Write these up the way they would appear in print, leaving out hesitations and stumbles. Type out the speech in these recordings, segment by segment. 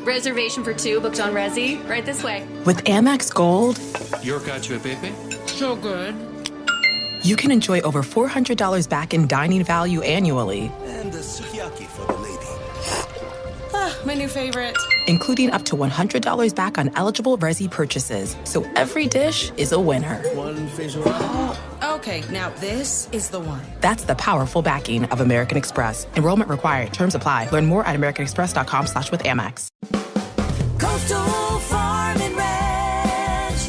Reservation for 2 booked on Resi. Right this way. With Amex Gold, Your cacio e pepe? So good. you can enjoy over $400 back in dining value annually, And the sukiyaki for the lady. My new favorite. including up to $100 back on eligible Resi purchases. So every dish is a winner. One facial. Okay, now this is the one. That's the powerful backing of American Express. Enrollment required. Terms apply. Learn more at americanexpress.com/withAmex. Coastal Farm and Ranch.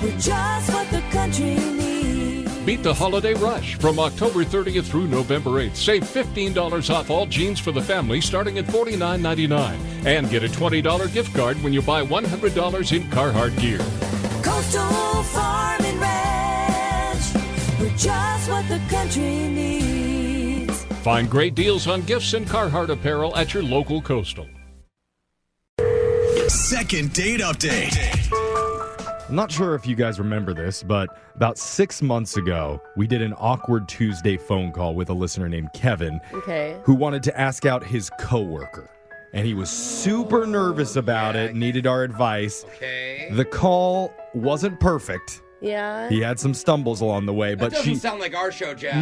We're just what the country needs. Beat the holiday rush from October 30th through November 8th. Save $15 off all jeans for the family starting at $49.99. And get a $20 gift card when you buy $100 in Carhartt gear. Coastal Farm and Ranch. We're just what the country needs. Find great deals on gifts and Carhartt apparel at your local Coastal. Second date update. I'm not sure if you guys remember this, but about 6 months ago, we did an awkward Tuesday phone call with a listener named Kevin, who wanted to ask out his coworker. And he was super nervous about it, needed our advice. The call wasn't perfect. Yeah. He had some stumbles along the way, but that doesn't she sound like our show, Jeff.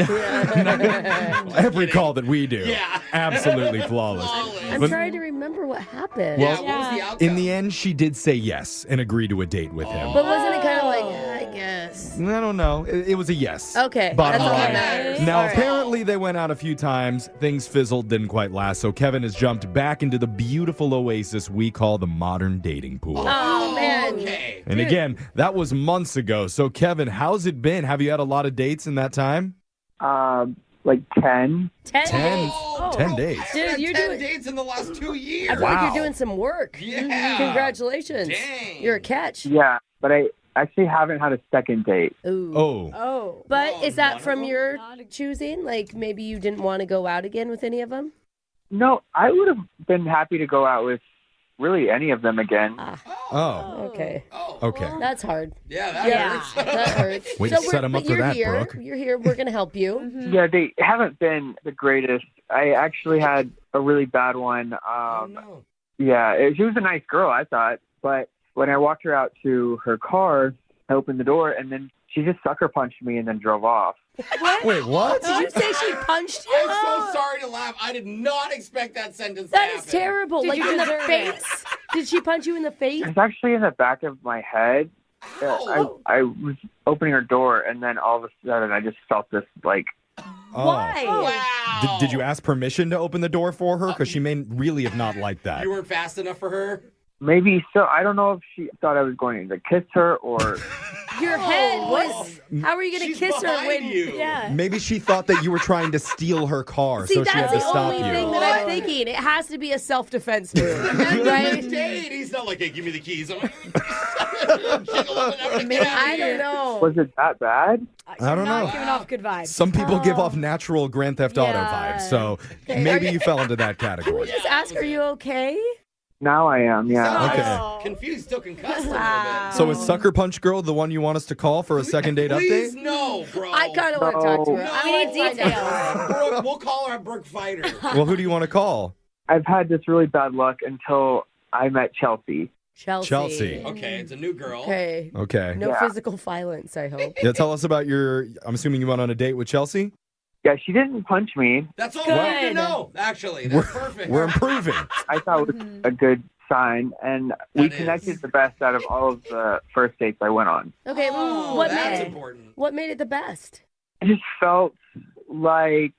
every call that we do, absolutely flawless. I'm trying to remember what happened. Well, what was the outcome? in the end, she did say yes and agree to a date with him. But wasn't it kind of like, I guess? I don't know. It was a yes. Okay. Bottom That's all that line. matters. Now, All right. apparently, they went out a few times. Things fizzled, didn't quite last. So Kevin has jumped back into the beautiful oasis we call the modern dating pool. Oh, man. Okay. And again, that was months ago. So, Kevin, how's it been? Have you had a lot of dates in that time? Like 10. 10 10. days. Oh. 10 days. Dude, you're 10 doing... dates in the last 2 years. I feel like you're doing some work. Yeah. Congratulations. Dang. You're a catch. Yeah, but I actually haven't had a second date. Ooh. Oh. But Oh, is that none from of them? your choosing? Like, maybe you didn't want to go out again with any of them? No, I would have been happy to go out with really any of them again. Oh. Okay. Oh. Okay. That's hard. Yeah, that hurts. That hurts. Way to set 'em up but for you're that, here. Brooke. You're here. We're going to help you. Yeah, they haven't been the greatest. I actually had a really bad one. Oh, no. Yeah, she was a nice girl, I thought. But when I walked her out to her car, I opened the door, and then she just sucker punched me and then drove off. What? Wait, what? Did you say she punched you? I'm so sorry to laugh. I did not expect that sentence to That happen. is terrible. Like in the face? Did she punch you in the face? It's actually in the back of my head. Ow. I was opening her door, and then all of a sudden, I just felt this, like, Why? Wow. Did you ask permission to open the door for her? Because she may really have not liked that. You weren't fast enough for her? maybe so. I don't know if she thought I was going to kiss her or... Your head was... How are you going to kiss her when... Yeah. Maybe she thought that you were trying to steal her car, See, so she had that's to the stop only you. thing that I'm thinking. It has to be a self-defense move, Right? right? Date. He's not like, hey, give me the keys. I'm like, I don't know. Was it that bad? I don't know. Giving off good vibes. Some people give off natural Grand Theft Auto Yeah. vibes, so maybe you fell into that category. Just ask, are you okay? Now I am, yeah. Okay. Confused, still concussed a little bit. So is Sucker Punch Girl the one you want us to call for a second date Please, update? no, bro. I kind of want to talk to her. No, I need details. Brooke, we'll call her a Brooke Fighter. Well, who do you want to call? I've had this really bad luck until I met Chelsea. Chelsea. Okay, it's a new girl. Okay. Okay. No Yeah. physical violence, I hope. Yeah, tell us about your... I'm assuming you went on a date with Chelsea? Yeah, she didn't punch me. That's all we need to know, actually. That's perfect. We're improving. I thought it was a good sign, and we connected the best out of all of the first dates I went on. Okay, Oh, what that's made important. What made it the best? I just felt like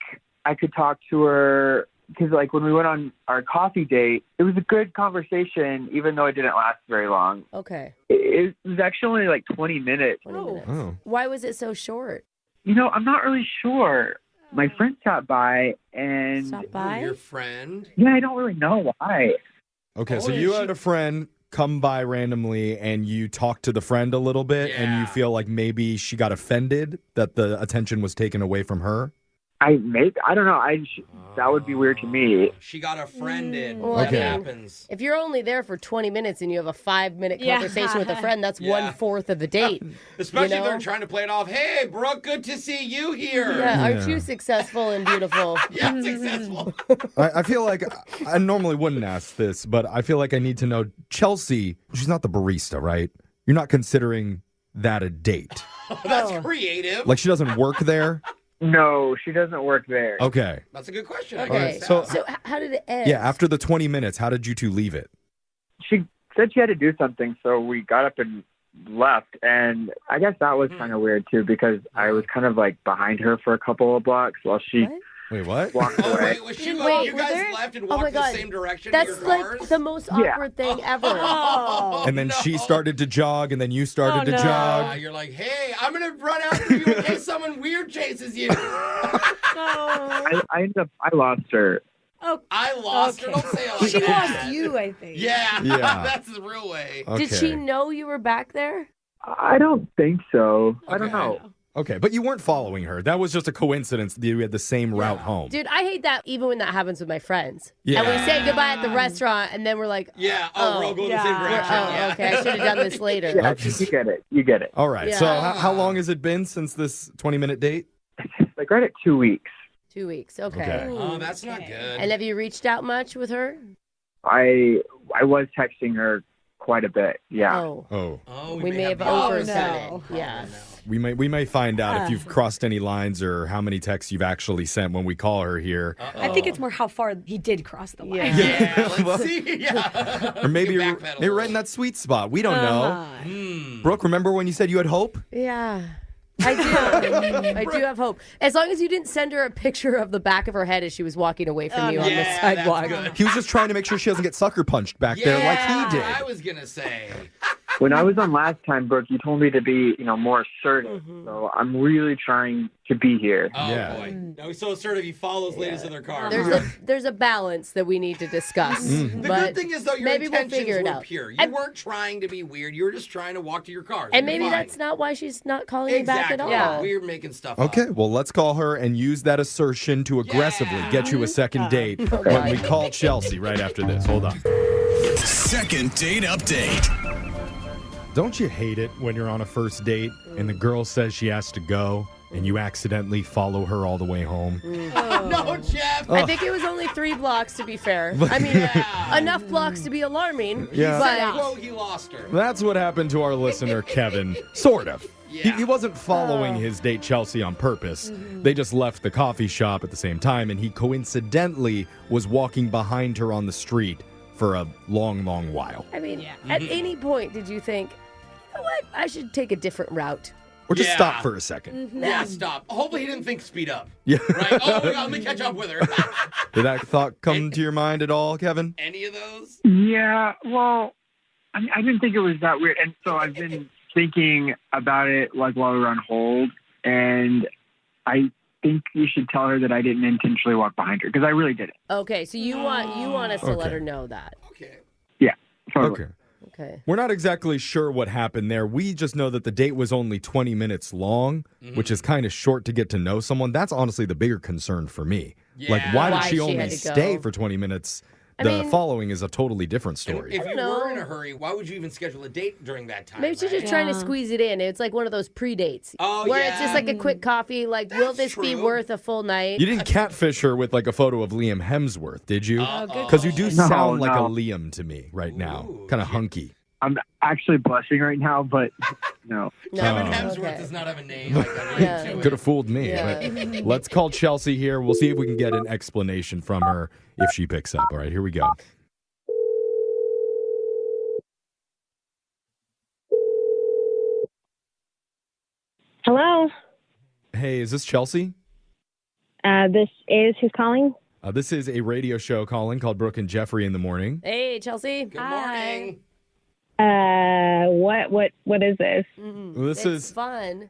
I could talk to her because, like, when we went on our coffee date, it was a good conversation, even though it didn't last very long. Okay. It was actually only like 20 minutes. 20 minutes. Oh. Why was it so short? You know, I'm not really sure. My friend stopped by, and Stop by? Your friend? yeah, I don't really know why. Okay, so Oh, you she- had a friend come by randomly and you talked to the friend a little bit and you Yeah. feel like maybe she got offended that the attention was taken away from her? I don't know. That would be weird to me. She got a friend in. Well, That Okay. happens. If you're only there for 20 minutes and you have a 5-minute conversation with a friend, that's Yeah. 1/4 of the date. Especially you if they're know? trying to play it off. Hey, Brooke, good to see you here. Yeah, aren't you successful and beautiful? Yeah, successful. I feel like I normally wouldn't ask this, but I feel like I need to know. Chelsea, she's not the barista, right? You're not considering that a date. That's creative. Like she doesn't work there? No, she doesn't work there. Okay. That's a good question. I Okay, guess. so- how did it end? Yeah, after the 20 minutes, how did you two leave it? She said she had to do something, so we got up and left. And I guess that was kind of weird too, because I was kind of like behind her for a couple of blocks while she What? Wait, what? walked Oh, away. wait, was she Wait, going? You were guys there- left and Oh my walked the God. same direction That's to your like cars? the most Yeah. awkward thing ever. And then she started to jog, and then you started to jog. You're like, hey, I'm going to run after you in case someone weird chases you. I lost her. I lost her. Don't say it like She that. lost you, I think. Yeah, Yeah. that's the real way. Okay. Did she know you were back there? I don't think so. I don't Okay. know. Okay, but you weren't following her. That was just a coincidence that you had the same route home. Dude, I hate that even when that happens with my friends. Yeah. And we say goodbye at the restaurant, and then we're like, Yeah, we're all going the Yeah. same direction. oh, yeah. okay, I should have done this later. Yeah, Okay. you get it. You get it. All right, Yeah. so how long has it been since this 20-minute date? Like right at 2 weeks. 2 weeks, okay. Okay. Oh, that's not good. And have you reached out much with her? I was texting her quite a bit. Yeah. Oh, Oh, we may have problems. overdone Oh, it. Yeah. we may find out if you've crossed any lines or how many texts you've actually sent when we call her here. I think it's more how far he did cross the line. Yeah, Well, let's see. Yeah. Or maybe You you're, backpedal a maybe right little. in that sweet spot. We don't know. Uh-huh. Brooke, remember when you said you had hope? Yeah. I do. I do have hope. As long as you didn't send her a picture of the back of her head as she was walking away from you on the Yeah, sidewalk. that's good. He was just trying to make sure she doesn't get sucker punched back there like he did. I was going to say. When I was on last time, Brooke, you told me to be, more assertive. So I'm really trying to be here. Oh, Yeah. boy. Now he's so assertive, he follows ladies in their car. There's a balance that we need to discuss. The But good thing is, though, your maybe we'll intentions figure it were out. pure. You And- weren't trying to be weird. You were just trying to walk to your car. And maybe that's not why she's not calling you back exactly. at all. We're making stuff up. Okay, well, let's call her and use that assertion to aggressively get you a second date when we call Chelsea right after this. Hold on. Second date update. Don't you hate it when you're on a first date and the girl says she has to go and you accidentally follow her all the way home? No, Jeff. I think it was only 3 blocks, to be fair. I mean, enough blocks to be alarming. Yeah. But Quote, he lost her. That's what happened to our listener, Kevin. Sort of. He wasn't following his date Chelsea on purpose. They just left the coffee shop at the same time, and he coincidentally was walking behind her on the street for a long, long while. I mean, at any point did you think, you know what, I should take a different route? Or just Yeah. stop for a second. Yeah, stop. Hopefully he didn't think speed up. Yeah. Right? Oh, my God, let me catch up with her. Did that thought come to your mind at all, Kevin? Any of those? Yeah, well, I didn't think it was that weird. And so I've been thinking about it like while we were on hold. And I think you should tell her that I didn't intentionally walk behind her because I really didn't. Okay, so you want us to let Okay. her know that. Okay. Yeah, totally. Okay. Okay. We're not exactly sure what happened there. We just know that the date was only 20 minutes long, which is kind of short to get to know someone. That's honestly the bigger concern for me. Like, Yeah. why did Why she she only had to stay go. for 20 minutes? I The mean- following is a totally different And story. if you know. were in a hurry, why would you even schedule a date during that time? Maybe she's right? just trying to squeeze it in. It's like one of those pre-dates. Oh, where yeah. it's just like a quick coffee, like, will That's this be true. worth a full night? You didn't catfish her with like a photo of Liam Hemsworth, did you? Uh-oh. Because you do sound like a no. Liam to me right now. Ooh, Kind of hunky. I'm actually blushing right now, but no. Kevin Oh. Hemsworth Okay. does not have a name. I got Yeah. into it. Could have fooled me. Yeah. But let's call Chelsea here. We'll see if we can get an explanation from her if she picks up. All right, here we go. Hello. Hey, is this Chelsea? This is who's calling? This is a radio show calling called Brooke and Jeffrey in the morning. Hey, Chelsea. Good morning. What is this? This It's is fun.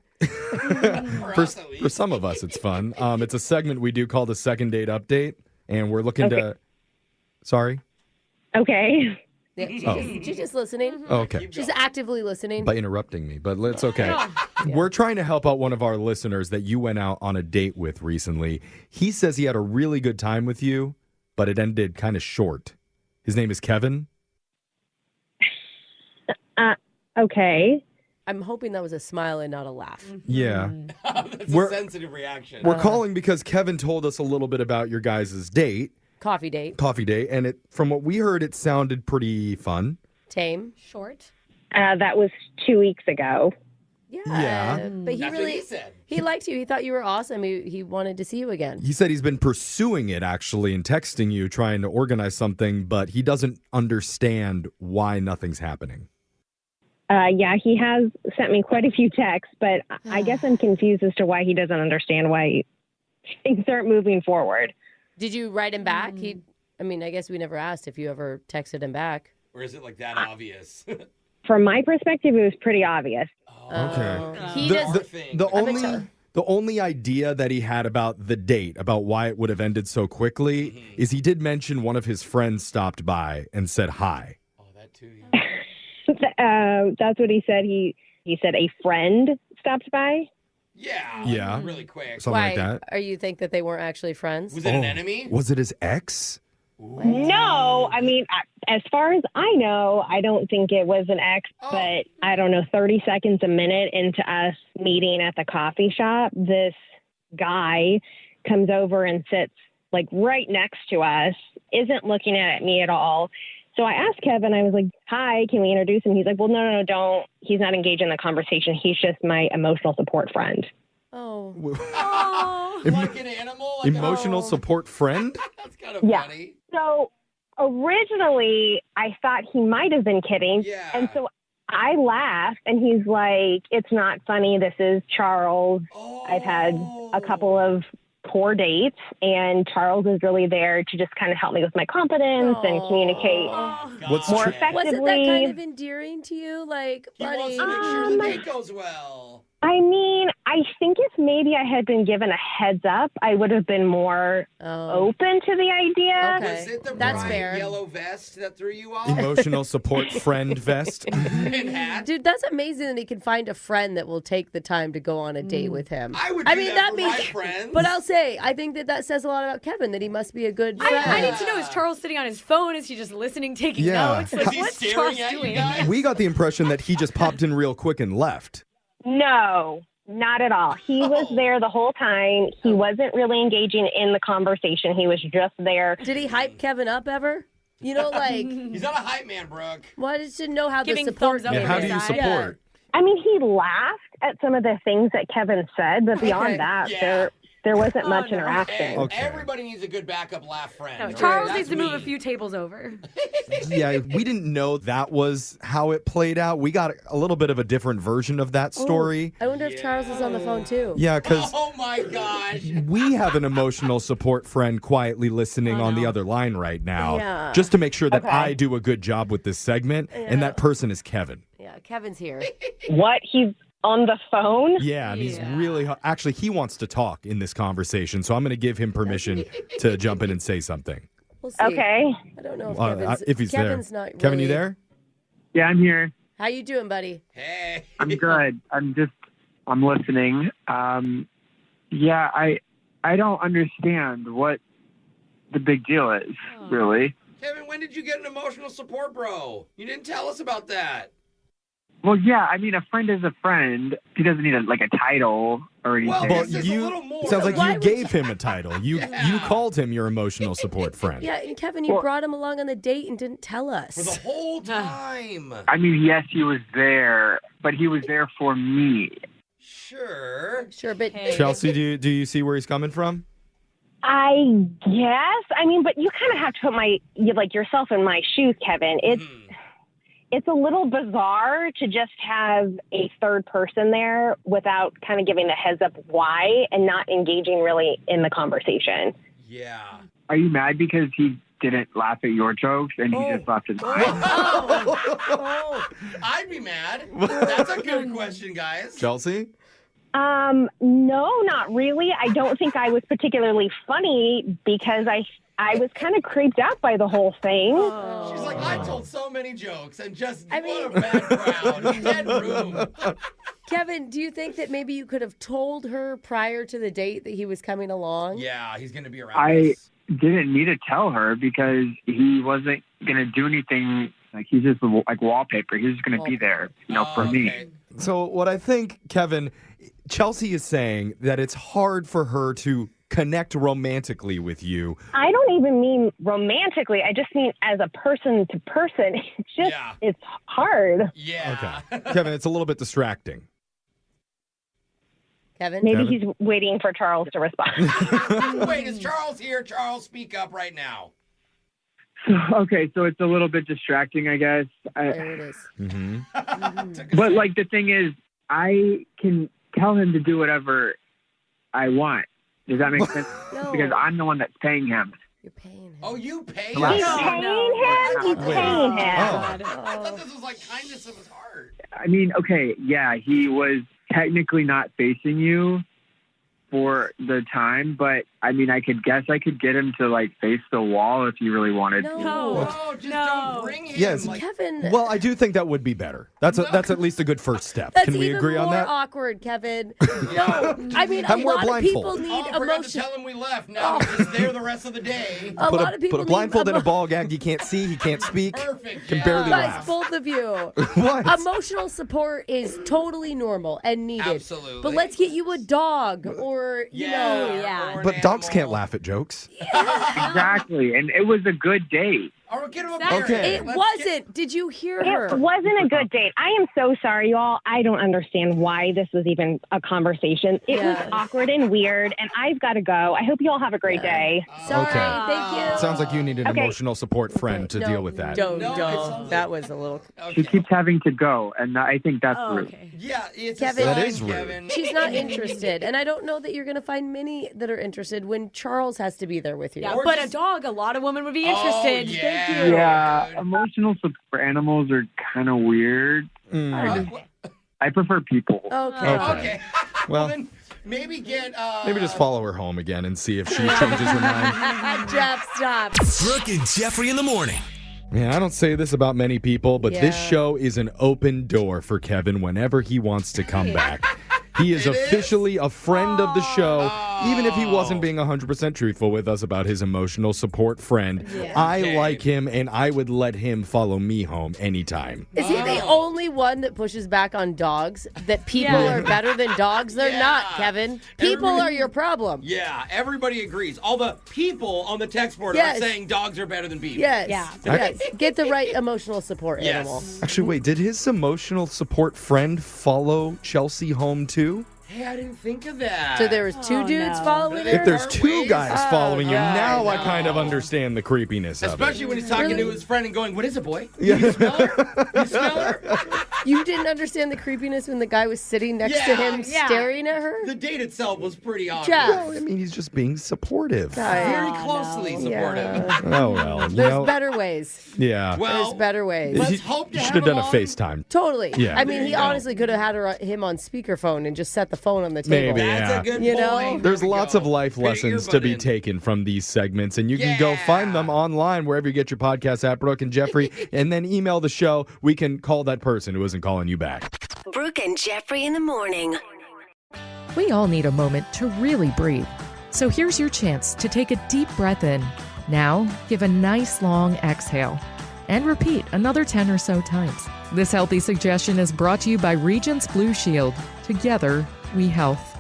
for some of us, it's fun. It's a segment we do called the Second Date Update, and we're looking to. Sorry. Okay. Yeah, she's just listening. Okay. She's actively listening. By interrupting me, but it's okay. We're trying to help out one of our listeners that you went out on a date with recently. He says he had a really good time with you, but it ended kind of short. His name is Kevin. Okay. I'm hoping that was a smile and not a laugh. Yeah. That's a sensitive reaction. We're calling because Kevin told us a little bit about your guys' date. Coffee date. And from what we heard, it sounded pretty fun. Tame. Short. That was 2 weeks ago. Yeah. But That's what he said. He liked you. He thought you were awesome. He wanted to see you again. He said he's been pursuing it, actually, and texting you, trying to organize something, but he doesn't understand why nothing's happening. Yeah, he has sent me quite a few texts, but I guess I'm confused as to why he doesn't understand why things aren't moving forward. Did you write him back? I guess we never asked if you ever texted him back. Or is it like that obvious? From my perspective, it was pretty obvious. Okay. The The only idea that he had about the date, about why it would have ended so quickly, is he did mention one of his friends stopped by and said hi. Oh, that too, That's what he said. He said a friend stopped by. Yeah. Really quick. Something like that. Are you think that they weren't actually friends? Was it an enemy? Was it his ex? No, I mean, as far as I know, I don't think it was an ex, but I don't know, 30 seconds a minute into us meeting at the coffee shop, this guy comes over and sits like right next to us, isn't looking at me at all. So I asked Kevin, I was like, hi, can we introduce him? He's like, well, no, don't. He's not engaged in the conversation. He's just my emotional support friend. Oh. Like an animal? Like Emotional support friend? That's kind of funny. So originally I thought he might have been kidding. Yeah. And so I laughed and he's like, it's not funny. This is Charles. I've had a couple of poor dates and Charles is really there to just kind of help me with my confidence and communicate more effectively. Was it that kind of endearing to you? Like, buddy. He wants to make sure the date goes well. I mean, I think if maybe I had been given a heads up, I would have been more open to the idea. Was it the bright yellow vest that threw you off? Emotional support friend vest. And hat? Dude, that's amazing that he can find a friend that will take the time to go on a date with him. I would do that for my friends. But I'll say, I think that says a lot about Kevin, that he must be a good friend. I need to know, is Charles sitting on his phone? Is he just listening, taking notes? Like, Is he what's staring Charles at you doing? guys? We got the impression that he just popped in real quick and left. No, not at all. He was there the whole time. He wasn't really engaging in the conversation. He was just there. Did he hype Kevin up ever? You know, like... He's not a hype man, Brooke. Well, I just didn't know how Giving the support... thumbs up how do you support? I mean, he laughed at some of the things that Kevin said, but beyond that, there wasn't much interaction. And everybody needs a good backup laugh friend. No, right? Charles That's needs to move me. a few tables over. Yeah, we didn't know that was how it played out. We got a little bit of a different version of that story. I wonder if Charles is on the phone, too. Yeah, because Oh my gosh. we have an emotional support friend quietly listening on the other line right now, Yeah. just to make sure that I do a good job with this segment, and that person is Kevin. Yeah, Kevin's here. What? He's on the phone? Yeah, and he's really... Actually, he wants to talk in this conversation, so I'm going to give him permission to jump in and say something. We'll see. Okay. I don't know if Kevin's... if he's Kevin's there. Not Kevin, really... you there? Yeah, I'm here. How you doing, buddy? Hey. I'm good. I'm listening. Yeah, I don't understand what the big deal is, really. Kevin, when did you get an emotional support bro? You didn't tell us about that. Well, yeah, I mean, a friend is a friend. He doesn't need a title or anything. Well, this is a little more. Sounds like Why you would gave him a title. You called him your emotional support friend. Yeah, and Kevin, you brought him along on the date and didn't tell us. For the whole time. I mean, yes, he was there, but he was there for me. Sure. Sure, but... Chelsea, do you see where he's coming from? I guess. I mean, but you kind of have to put yourself in my shoes, Kevin. It's a little bizarre to just have a third person there without kind of giving a heads up why and not engaging really in the conversation. Yeah. Are you mad because he didn't laugh at your jokes and he just laughed at mine? I'd be mad. That's a good question, guys. Chelsea? No, not really. I don't think I was particularly funny because I I was kind of creeped out by the whole thing. She's like, I told so many jokes and just what a bad crowd. Dead room. Kevin, do you think that maybe you could have told her prior to the date that he was coming along? Yeah, he's going to be around I us. didn't need to tell her because he wasn't going to do anything. Like, he's just like wallpaper. He's just going to be there, for me. So what I think, Kevin, Chelsea is saying that it's hard for her to connect romantically with you. I don't even mean romantically. I just mean as a person to person. It's just, it's hard. Yeah. Okay. Kevin, it's a little bit distracting. Kevin? Maybe he's waiting for Charles to respond. Wait, is Charles here? Charles, speak up right now. Okay, so it's a little bit distracting, I guess. There it is. But, like, the thing is, I can tell him to do whatever I want. Does that make sense? No. Because I'm the one that's paying him. You're paying him. Oh, you pay Yes. He's paying him? He's paying him. I thought this was like kindness of his heart. I mean, okay, yeah, he was technically not facing you for the time, but I mean, I could get him to like face the wall if he really wanted to. No, just don't bring him. Yes. Kevin. Well, I do think that would be better. That's at least a good first step. That's Can we even agree on more that? awkward, Kevin. No, I mean, I'm a more lot of people blindfold. need I forgot to emotion. tell him we left. Now he's just there the rest of the day. A lot of people put a blindfold need and a ball gag. He can't see. He can't speak. Perfect. Can barely Guys, laugh. both of you. What? Emotional support is totally normal and needed. Absolutely. But let's get you a dog or, you know. or an But dogs animal. can't laugh at jokes. Exactly, and it was a good date. Or get him a Exactly. parent. It wasn't. Did you hear her? It wasn't a good date. I am so sorry, y'all. I don't understand why this was even a conversation. It was awkward and weird, and I've got to go. I hope you all have a great day. Sorry. Okay. Thank you. Sounds like you need an Okay. emotional support friend to No, deal with that. Don't. it's- That was a little. She keeps having to go, and I think that's rude. Okay. Yeah, it's Kevin- a That sign, is rude. Kevin. She's not interested. And I don't know that you're going to find many that are interested when Charles has to be there with you. Yeah, Or but just- a dog, a lot of women would be interested. Oh, Thank yeah. you. Yeah, emotional support for animals are kind of weird. I prefer people. Okay. Okay. Well, then maybe get maybe just follow her home again and see if she changes her mind. Jeff, stop. Brooke and Jeffrey in the morning. Man, I don't say this about many people, but this Yeah. show is an open door for Kevin whenever he wants to come back. He is officially a friend of the show, even if he wasn't being 100% truthful with us about his emotional support friend. I like him, and I would let him follow me home anytime. Is he the only one that pushes back on dogs? That people Yeah. are better than dogs? They're not, Kevin. People are your problem. Yeah, everybody agrees. All the people on the text board Yes. are saying dogs are better than people. Yes. Yeah. Yes. Get the right emotional support Yes. animal. Actually, wait, did his emotional support friend follow Chelsea home too? Hey, I didn't think of that. So there was two dudes following her? If there's Our two ways. guys following you, God, now I kind of understand the creepiness of it. Especially when he's talking Really? to his friend and going, "What is it, boy? Yeah. You smell her? You smell her?" You didn't understand the creepiness when the guy was sitting next to him Yeah. staring at her? The date itself was pretty awkward. Jeff. Well, I mean, he's just being supportive. Very closely supportive. Oh, well, you There's know. better ways. Yeah. Well, There's better ways. let's hope to You should have have done a him on. FaceTime. Totally. Yeah. I mean, There he you go. honestly could have had him on speakerphone and just set the phone on the table. Maybe, That's yeah. a good You know? point. There's There we lots go. of life Put your lessons to earbud be in. taken from these segments, and you can go find them online wherever you get your podcast at Brooke and Jeffrey, and then email the show. We can call that person who isn't calling you back. Brooke and Jeffrey in the morning. We all need a moment to really breathe. So here's your chance to take a deep breath in. Now, give a nice long exhale. And repeat another 10 or so times. This healthy suggestion is brought to you by Regence Blue Shield. Together, we health.